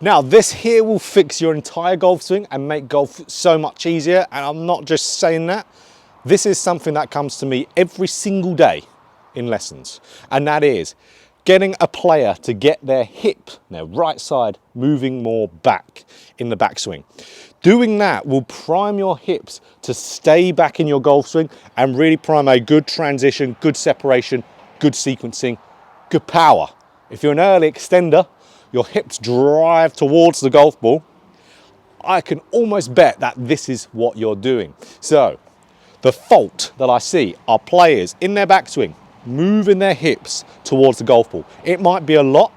Now this here will fix your entire golf swing and make golf so much easier, and I'm not just saying that. This is something that comes to me every single day in lessons, and that is getting a player to get their hip, their right side, moving more back in the backswing. Doing that will prime your hips to stay back in your golf swing and really prime a good transition, good separation, good sequencing, good power. If you're an early extender, your hips drive towards the golf ball, I can almost bet that this is what you're doing. So the fault that I see are players in their backswing moving their hips towards the golf ball. It might be a lot,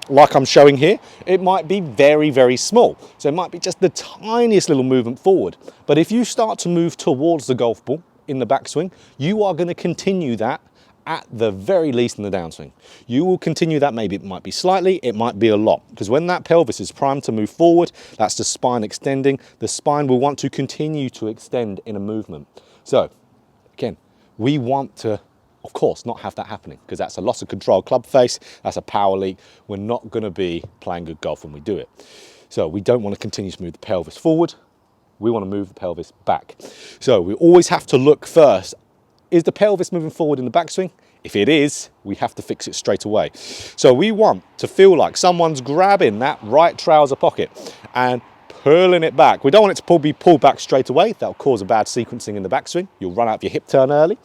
like I'm showing here. It might be very, very small. So it might be just the tiniest little movement forward. But if you start to move towards the golf ball in the backswing, you are going to continue that at the very least in the downswing. You will continue that, maybe it might be slightly, it might be a lot, because when that pelvis is primed to move forward, that's the spine extending. The spine will want to continue to extend in a movement. So again, we want to, of course, not have that happening, because that's a loss of control club face, that's a power leak. We're not going to be playing good golf when we do it. So we don't want to continue to move the pelvis forward, we want to move the pelvis back. So we always have to look first, is the pelvis moving forward in the backswing? If it is, we have to fix it straight away. So we want to feel like someone's grabbing that right trouser pocket and pulling it back. We don't want it to be pulled back straight away. That'll cause a bad sequencing in the backswing. You'll run out of your hip turn early.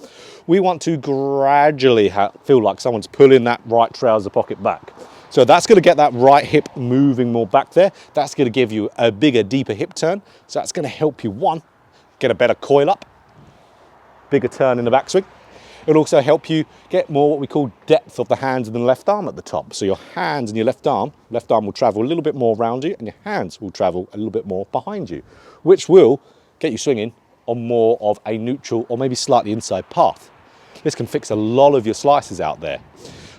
We want to gradually feel like someone's pulling that right trouser pocket back. So that's going to get that right hip moving more back there. That's going to give you a bigger, deeper hip turn. So that's going to help you, one, get a better coil up, bigger turn in the backswing. It'll also help you get more what we call depth of the hands and the left arm at the top. So your hands and your left arm will travel a little bit more around you, and your hands will travel a little bit more behind you, which will get you swinging on more of a neutral or maybe slightly inside path. This can fix a lot of your slices out there.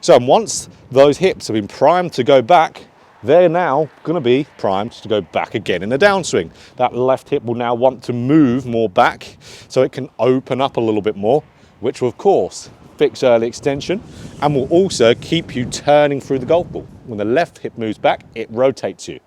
So once those hips have been primed to go back, they're now going to be primed to go back again in the downswing. That left hip will now want to move more back so it can open up a little bit more, which will of course fix early extension and will also keep you turning through the golf ball. When the left hip moves back, it rotates you.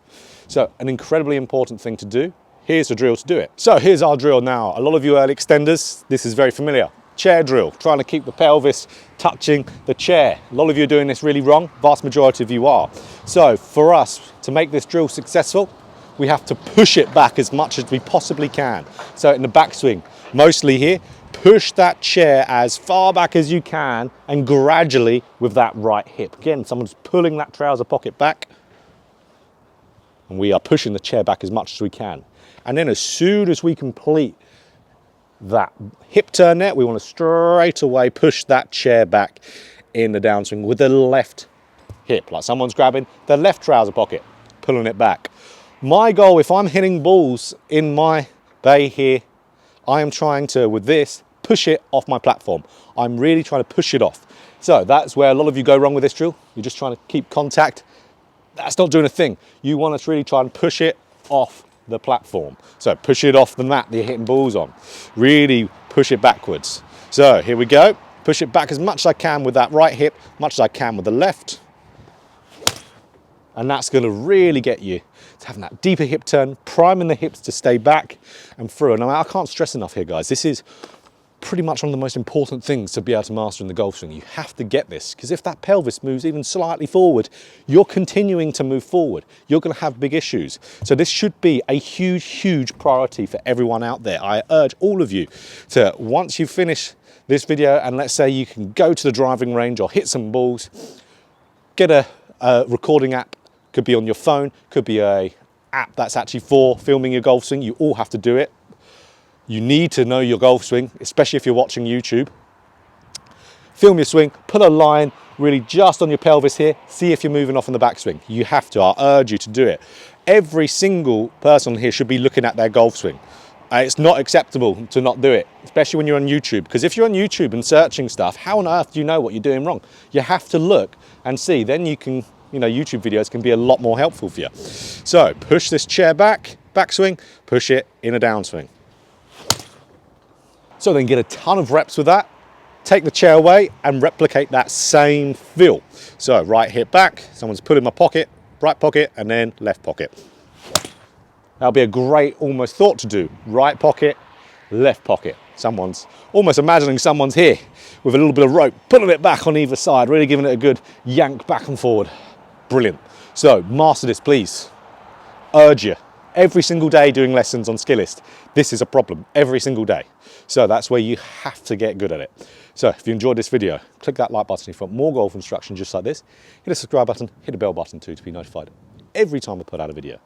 So an incredibly important thing to do. Here's the drill to do it. So here's our drill now. A lot of you early extenders, this is very familiar. Chair drill, trying to keep the pelvis touching the chair. A lot of you are doing this really wrong. Vast majority of you are. So for us to make this drill successful, we have to push it back as much as we possibly can. So in the backswing, mostly here, push that chair as far back as you can and gradually with that right hip. Again, someone's pulling that trouser pocket back and we are pushing the chair back as much as we can. And then as soon as we complete that hip turn there, we want to straight away push that chair back in the downswing with the left hip, like someone's grabbing the left trouser pocket, pulling it back. My goal, if I'm hitting balls in my bay here, I am trying to, with this, push it off my platform. I'm really trying to push it off. So that's where a lot of you go wrong with this drill. You're just trying to keep contact. That's not doing a thing. You want to really try and push it off the platform. So push it off the mat that you're hitting balls on. Really push it backwards. So here we go. Push it back as much as I can with that right hip, much as I can with the left. And that's going to really get you to having that deeper hip turn, priming the hips to stay back and through. And I can't stress enough here, guys. This is pretty much one of the most important things to be able to master in the golf swing. You have to get this, because if that pelvis moves even slightly forward, you're continuing to move forward. You're going to have big issues. So this should be a huge, huge priority for everyone out there. I urge all of you to, once you finish this video, and let's say you can go to the driving range or hit some balls, get a recording app. Could be on your phone, could be a app that's actually for filming your golf swing. You all have to do it. You need to know your golf swing, especially if you're watching YouTube. Film your swing, put a line really just on your pelvis here, see if you're moving off in the backswing. You have to, I urge you to do it. Every single person here should be looking at their golf swing. It's not acceptable to not do it, especially when you're on YouTube, because if you're on YouTube and searching stuff, how on earth do you know what you're doing wrong? You have to look and see, then you can, YouTube videos can be a lot more helpful for you. So push this chair back, backswing, push it in a downswing. So then get a ton of reps with that, take the chair away and replicate that same feel. So right hip back, someone's put in my pocket, right pocket and then left pocket. That'll be a great almost thought to do. Right pocket, left pocket. Someone's almost imagining someone's here with a little bit of rope, pulling it back on either side, really giving it a good yank back and forward. Brilliant. So master this, please. Urge you. Every single day doing lessons on Skillist, this is a problem every single day. So that's where you have to get good at it. So if you enjoyed this video, click that like button if you want more golf instruction just like this. Hit the subscribe button, hit the bell button too to be notified every time I put out a video.